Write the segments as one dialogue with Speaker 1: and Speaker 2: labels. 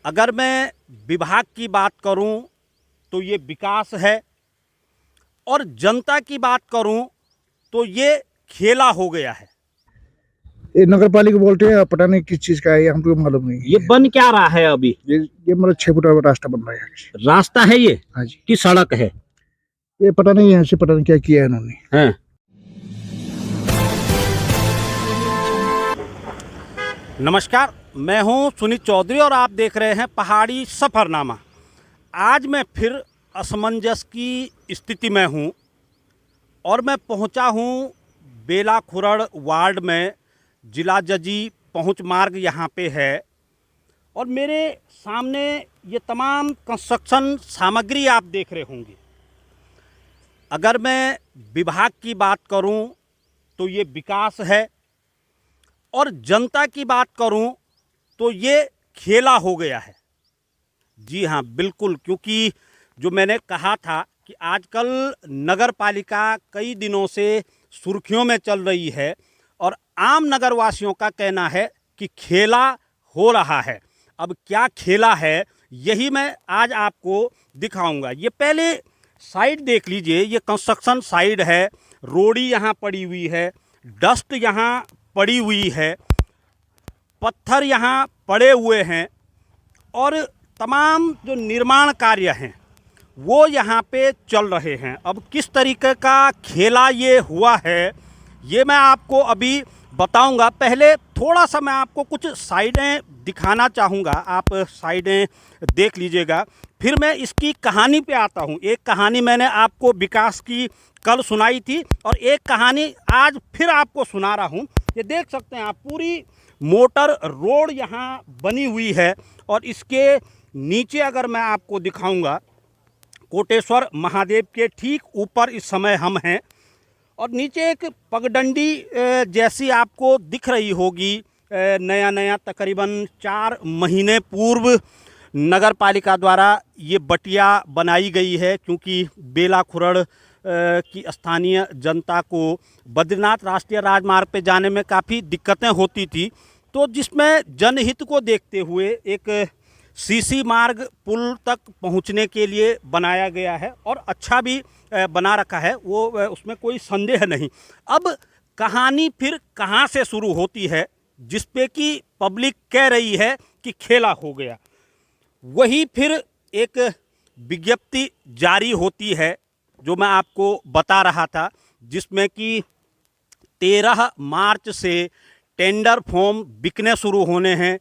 Speaker 1: अगर मैं विभाग की बात करूं तो ये विकास है, और जनता की बात करूं तो ये खेला हो गया है।
Speaker 2: ये नगर पालिका बोलते हैं, पता नहीं किस चीज का है, ये हमको मालूम नहीं
Speaker 1: ये बन क्या रहा है अभी?
Speaker 2: ये मतलब 6 फुट का रास्ता बन रहा है।
Speaker 1: रास्ता है ये
Speaker 2: हाँ जी,
Speaker 1: कि सड़क है?
Speaker 2: ये पता नहीं है, ऐसे पता नहीं क्या किया है इन्होंने।
Speaker 1: हैं? नमस्कार, मैं हूं सुनीत चौधरी और आप देख रहे हैं पहाड़ी सफ़रनामा। आज मैं फिर असमंजस की स्थिति में हूं और मैं पहुंचा हूं बेला खुरड़ वार्ड में। जिला जजी पहुंच मार्ग यहां पे है और मेरे सामने ये तमाम कंस्ट्रक्शन सामग्री आप देख रहे होंगे। अगर मैं विभाग की बात करूं तो ये विकास है, और जनता की बात करूं तो ये खेला हो गया है। जी हाँ, बिल्कुल, क्योंकि जो मैंने कहा था कि आजकल नगर पालिका कई दिनों से सुर्खियों में चल रही है और आम नगरवासियों का कहना है कि खेला हो रहा है। अब क्या खेला है यही मैं आज आपको दिखाऊंगा। ये पहले साइड देख लीजिए, ये कंस्ट्रक्शन साइड है। रोड़ी यहाँ पड़ी हुई है, डस्ट यहाँ पड़ी हुई है, पत्थर यहाँ पड़े हुए हैं और तमाम जो निर्माण कार्य हैं वो यहाँ पे चल रहे हैं। अब किस तरीके का खेला ये हुआ है ये मैं आपको अभी बताऊंगा। पहले थोड़ा सा मैं आपको कुछ साइडें दिखाना चाहूँगा, आप साइडें देख लीजिएगा, फिर मैं इसकी कहानी पे आता हूँ। एक कहानी मैंने आपको विकास की कल सुनाई थी और एक कहानी आज फिर आपको सुना रहा हूँ। ये देख सकते हैं आप, पूरी मोटर रोड यहाँ बनी हुई है और इसके नीचे अगर मैं आपको दिखाऊंगा, कोटेश्वर महादेव के ठीक ऊपर इस समय हम हैं और नीचे एक पगडंडी जैसी आपको दिख रही होगी। नया तकरीबन 4 महीने पूर्व नगर पालिका द्वारा ये बटिया बनाई गई है, क्योंकि बेला खुरड़ की स्थानीय जनता को बद्रीनाथ राष्ट्रीय राजमार्ग पे जाने में काफ़ी दिक्कतें होती थी, तो जिसमें जनहित को देखते हुए एक सीसी मार्ग पुल तक पहुंचने के लिए बनाया गया है और अच्छा भी बना रखा है, वो उसमें कोई संदेह नहीं। अब कहानी फिर कहां से शुरू होती है जिस पे कि पब्लिक कह रही है कि खेला हो गया। वही फिर एक विज्ञप्ति जारी होती है जो मैं आपको बता रहा था, जिसमें कि 13 मार्च से टेंडर फॉर्म बिकने शुरू होने हैं।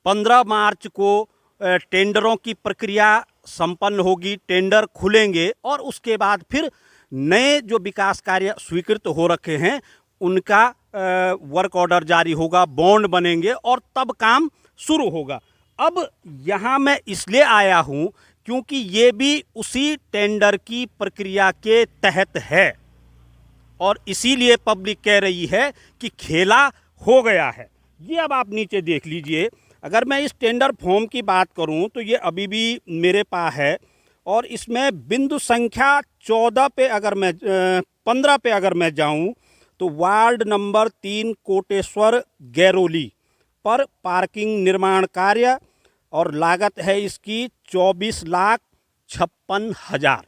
Speaker 1: 15 मार्च को टेंडरों की प्रक्रिया संपन्न होगी, टेंडर खुलेंगे और उसके बाद फिर नए जो विकास कार्य स्वीकृत हो रखे हैं उनका वर्क ऑर्डर जारी होगा, बॉन्ड बनेंगे और तब काम शुरू होगा। अब यहाँ मैं इसलिए आया हूँ क्योंकि ये भी उसी टेंडर की प्रक्रिया के तहत है और इसीलिए पब्लिक कह रही है कि खेला हो गया है। ये अब आप नीचे देख लीजिए, अगर मैं इस टेंडर फॉर्म की बात करूं तो ये अभी भी मेरे पास है और इसमें बिंदु संख्या 14 पे अगर मैं 15 पे अगर मैं जाऊं तो वार्ड नंबर 3 कोटेश्वर गैरोली पर पार्किंग निर्माण कार्य और लागत है इसकी 24,56,000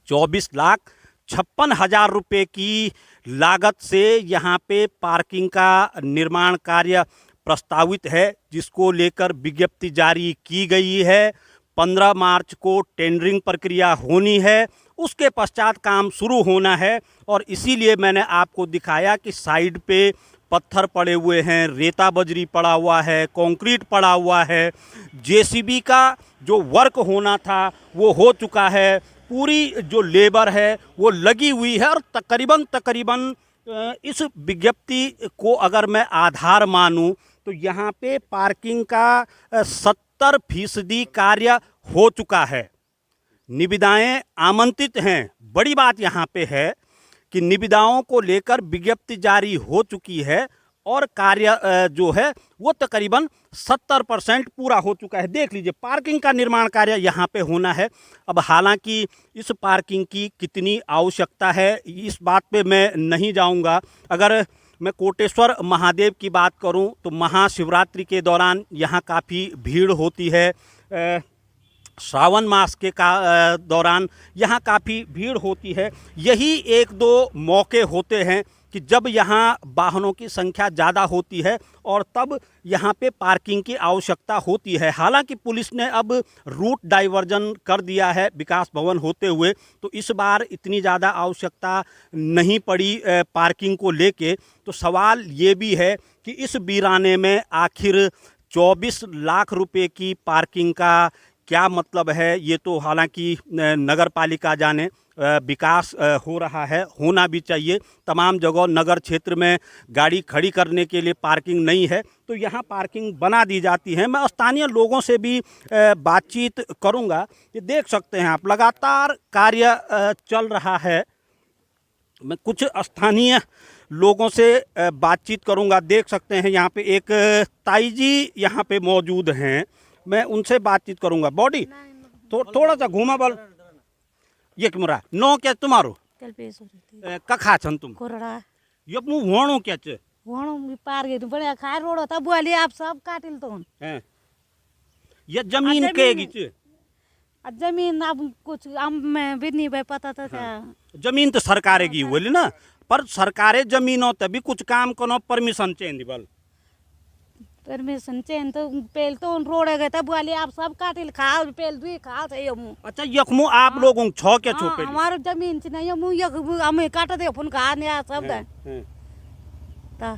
Speaker 1: 24,56,000 रुपये की लागत से यहाँ पे पार्किंग का निर्माण कार्य प्रस्तावित है, जिसको लेकर विज्ञप्ति जारी की गई है। 15 मार्च को टेंडरिंग प्रक्रिया होनी है, उसके पश्चात काम शुरू होना है और इसीलिए मैंने आपको दिखाया कि साइड पे पत्थर पड़े हुए हैं, रेता बजरी पड़ा हुआ है, कंक्रीट पड़ा हुआ है। जेसीबी का जो वर्क होना था वो हो चुका है, पूरी जो लेबर है वो लगी हुई है और तकरीबन इस विज्ञप्ति को अगर मैं आधार मानूं तो यहाँ पे पार्किंग का 70% कार्य हो चुका है। निविदाएं आमंत्रित हैं। बड़ी बात यहाँ पे है कि निविदाओं को लेकर विज्ञप्ति जारी हो चुकी है और कार्य जो है वो तकरीबन 70% पूरा हो चुका है। देख लीजिए, पार्किंग का निर्माण कार्य यहाँ पे होना है। अब हालांकि इस पार्किंग की कितनी आवश्यकता है इस बात पे मैं नहीं जाऊँगा। अगर मैं कोटेश्वर महादेव की बात करूं तो महाशिवरात्रि के दौरान यहाँ काफ़ी भीड़ होती है। श्रावण मास के दौरान यहाँ काफ़ी भीड़ होती है। यही एक दो मौके होते हैं कि जब यहाँ वाहनों की संख्या ज़्यादा होती है और तब यहाँ पे पार्किंग की आवश्यकता होती है। हालांकि पुलिस ने अब रूट डाइवर्जन कर दिया है विकास भवन होते हुए, तो इस बार इतनी ज़्यादा आवश्यकता नहीं पड़ी पार्किंग को लेके। तो सवाल ये भी है कि इस वीराने में आखिर 24 लाख रुपए की पार्किंग का क्या मतलब है, ये तो हालांकि नगर पालिका जाने। विकास हो रहा है, होना भी चाहिए। तमाम जगह नगर क्षेत्र में गाड़ी खड़ी करने के लिए पार्किंग नहीं है, तो यहाँ पार्किंग बना दी जाती है। मैं स्थानीय लोगों से भी बातचीत करूँगा। ये देख सकते हैं आप, लगातार कार्य चल रहा है। मैं कुछ स्थानीय लोगों से बातचीत करूँगा। देख सकते हैं यहाँ पे एक ताई जी यहाँ पे मौजूद हैं, मैं उनसे बातचीत करूँगा। बॉडी थोड़ा सा घूमा बल ये क्यों नो क्या तुम्हारो कखा छन तुम
Speaker 3: कोरडा
Speaker 1: ये मु वणो क्या छ
Speaker 3: वणो पार गए बड़े खाए रोड होता बुआली आप सब काटिल तो
Speaker 1: हैं ये जमीन केगी छ
Speaker 3: जमीन अब कुछ हम में भी नहीं भाई पता था क्या
Speaker 1: जमीन तो सरकारे की बोली ना, पर सरकारे जमीनों तभी कुछ काम कोनो परमिशन चाहिए बल
Speaker 3: परमिशन चेन तो पेल तो रोड गए था बुआली आप सब काटिल खाओ पेल दुई खाओ थे यमु।
Speaker 1: अच्छा यखमु आप लोगों छो क्या छो पे
Speaker 3: हमारे जमीन से नहीं यमु यख हमें काट दे अपन खा ने सब दे ता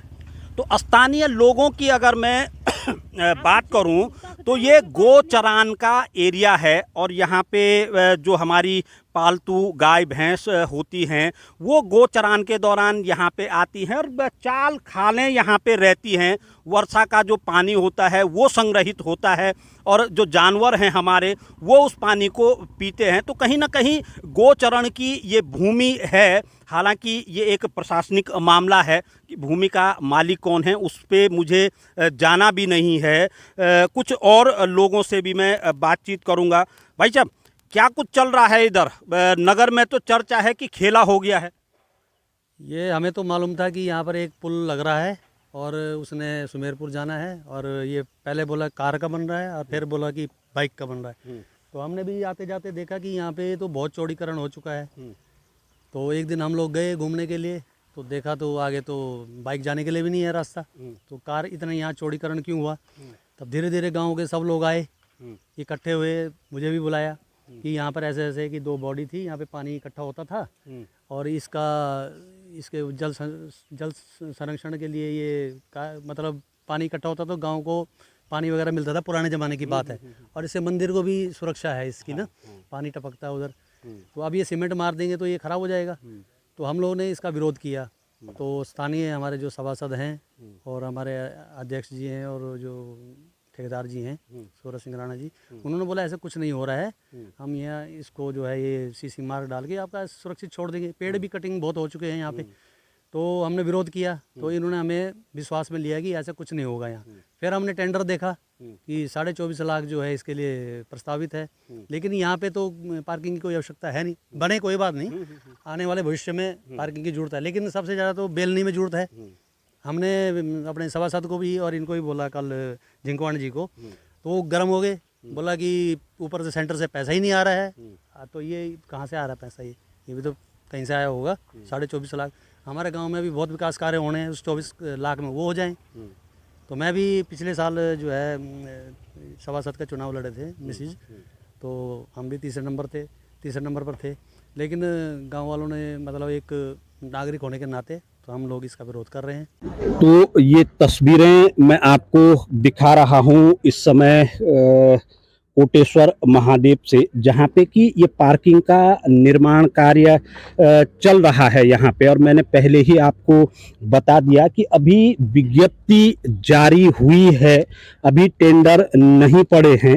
Speaker 1: तो स्थानीय लोगों की अगर मैं बात करूं तो ये गोचरान का एरिया है और यहाँ पे जो हमारी पालतू गाय भैंस होती हैं वो गोचरान के दौरान यहाँ पे आती हैं और चाल खालें यहाँ पे रहती हैं। वर्षा का जो पानी होता है वो संग्रहित होता है और जो जानवर हैं हमारे वो उस पानी को पीते हैं। तो कहीं ना कहीं गोचरण की ये भूमि है। हालांकि ये एक प्रशासनिक मामला है कि भूमि का मालिक कौन है उस पर मुझे जाना भी नहीं है। कुछ और लोगों से भी मैं बातचीत करूँगा। भाई साहब क्या कुछ चल रहा है इधर? नगर में तो चर्चा है कि खेला हो गया है।
Speaker 4: ये हमें तो मालूम था कि यहाँ पर एक पुल लग रहा है और उसने सुमेरपुर जाना है और ये पहले बोला कार का बन रहा है और फिर बोला कि बाइक का बन रहा है। तो हमने भी आते जाते देखा कि यहाँ पे तो बहुत चौड़ीकरण हो चुका है। तो एक दिन हम लोग गए घूमने के लिए तो देखा तो आगे तो बाइक जाने के लिए भी नहीं है रास्ता। तो कार इतना यहाँ चौड़ीकरण क्यों हुआ? तब धीरे धीरे गाँव के सब लोग आए इकट्ठे हुए, मुझे भी बुलाया कि यहाँ पर ऐसे ऐसे कि दो बॉडी थी, यहाँ पे पानी इकट्ठा होता था और इसके जल संरक्षण के लिए ये मतलब पानी इकट्ठा होता तो गांव को पानी वगैरह मिलता था, पुराने ज़माने की बात है। और इससे मंदिर को भी सुरक्षा है इसकी ना, पानी टपकता है उधर। तो अब ये सीमेंट मार देंगे तो ये ख़राब हो जाएगा। तो हम लोगों ने इसका विरोध किया। तो स्थानीय हमारे जो सभासद हैं और हमारे अध्यक्ष जी हैं और जो ठेकेदार जी हैं सूरज सिंह राणा जी, उन्होंने बोला ऐसा कुछ नहीं हो रहा है, हम यहाँ इसको जो है ये सीसी मार्क डाल के आपका सुरक्षित छोड़ देंगे। पेड़ भी कटिंग बहुत हो चुके हैं यहाँ पे। तो हमने विरोध किया तो इन्होंने हमें विश्वास में लिया कि ऐसा कुछ नहीं होगा यहाँ। फिर हमने टेंडर देखा कि 24.5 लाख जो है इसके लिए प्रस्तावित है, लेकिन यहाँ पे तो पार्किंग की कोई आवश्यकता है नहीं। बने कोई बात नहीं, आने वाले भविष्य में पार्किंग की जरूरत है, लेकिन सबसे ज़्यादा तो बेलनी में जरूरत है। हमने अपने सभासद को भी और इनको भी बोला कल जिंकवाण जी को, तो वो गर्म हो गए, बोला कि ऊपर से सेंटर से पैसा ही नहीं आ रहा है। तो ये कहाँ से आ रहा है पैसा? ये भी तो कहीं से आया होगा। 24.5 लाख हमारे गांव में भी बहुत विकास कार्य होने हैं, उस 24 लाख में वो हो जाएं। तो मैं भी पिछले साल जो है सभासद का चुनाव लड़े थे मिसिज, तो हम भी तीसरे नंबर पर थे, लेकिन गांव वालों ने मतलब एक नागरिक होने के नाते तो हम लोग इसका विरोध कर रहे हैं।
Speaker 1: तो ये तस्वीरें मैं आपको दिखा रहा हूँ इस समय कोटेश्वर महादेव से, जहाँ पे कि ये पार्किंग का निर्माण कार्य चल रहा है यहाँ पे। और मैंने पहले ही आपको बता दिया कि अभी विज्ञप्ति जारी हुई है, अभी टेंडर नहीं पड़े हैं।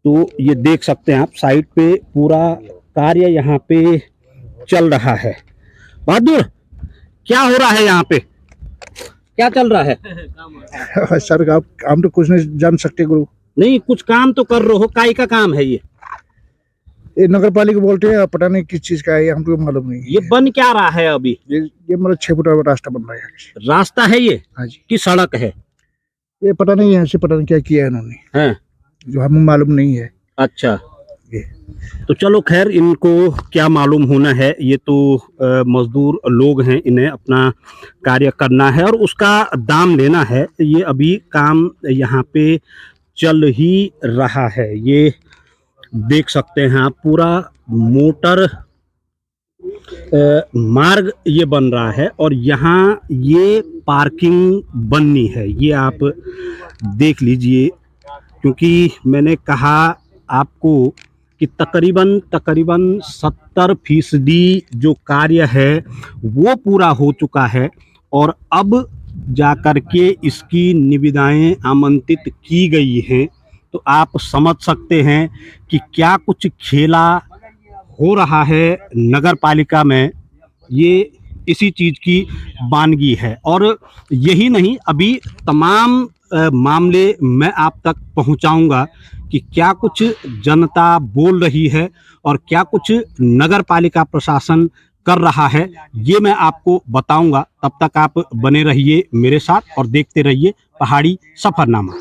Speaker 1: तो ये देख सकते हैं आप, साइड पे पूरा कार्य यहाँ पे चल रहा है। बहादुर क्या हो रहा है यहाँ पे, क्या चल रहा है?
Speaker 2: सर आप हम तो कुछ नहीं जान सकते गुरु।
Speaker 1: नहीं, कुछ काम तो कर रहे हो, काई का काम है ये?
Speaker 2: ये नगर पालिका बोलते हैं, पता नहीं किस चीज का है ये हमको मालूम नहीं
Speaker 1: ये बन क्या रहा है अभी?
Speaker 2: ये मतलब 6 फुट का रास्ता बन रहा है यहाँ से।
Speaker 1: रास्ता है ये
Speaker 2: हाँ जी,
Speaker 1: कि सड़क है?
Speaker 2: ये पता नहीं यहाँ से पता नहीं क्या किया है इन्होंने,
Speaker 1: हैं?
Speaker 2: जो हमें मालूम नहीं है।
Speaker 1: अच्छा,
Speaker 2: ये
Speaker 1: तो चलो खैर, इनको क्या मालूम होना है, ये तो मजदूर लोग हैं, इन्हें अपना कार्य करना है और उसका दाम लेना है। ये अभी काम यहाँ पे चल ही रहा है, ये देख सकते हैं आप, पूरा मोटर मार्ग ये बन रहा है और यहाँ ये पार्किंग बननी है, ये आप देख लीजिए। क्योंकि मैंने कहा आपको कि तकरीबन 70% जो कार्य है वो पूरा हो चुका है और अब जा कर के इसकी निविदाएं आमंत्रित की गई हैं। तो आप समझ सकते हैं कि क्या कुछ खेला हो रहा है नगर पालिका में, ये इसी चीज़ की वानगी है। और यही नहीं, अभी तमाम मामले मैं आप तक पहुंचाऊंगा कि क्या कुछ जनता बोल रही है और क्या कुछ नगर पालिका प्रशासन कर रहा है, ये मैं आपको बताऊंगा। तब तक आप बने रहिए मेरे साथ और देखते रहिए पहाड़ी सफरनामा।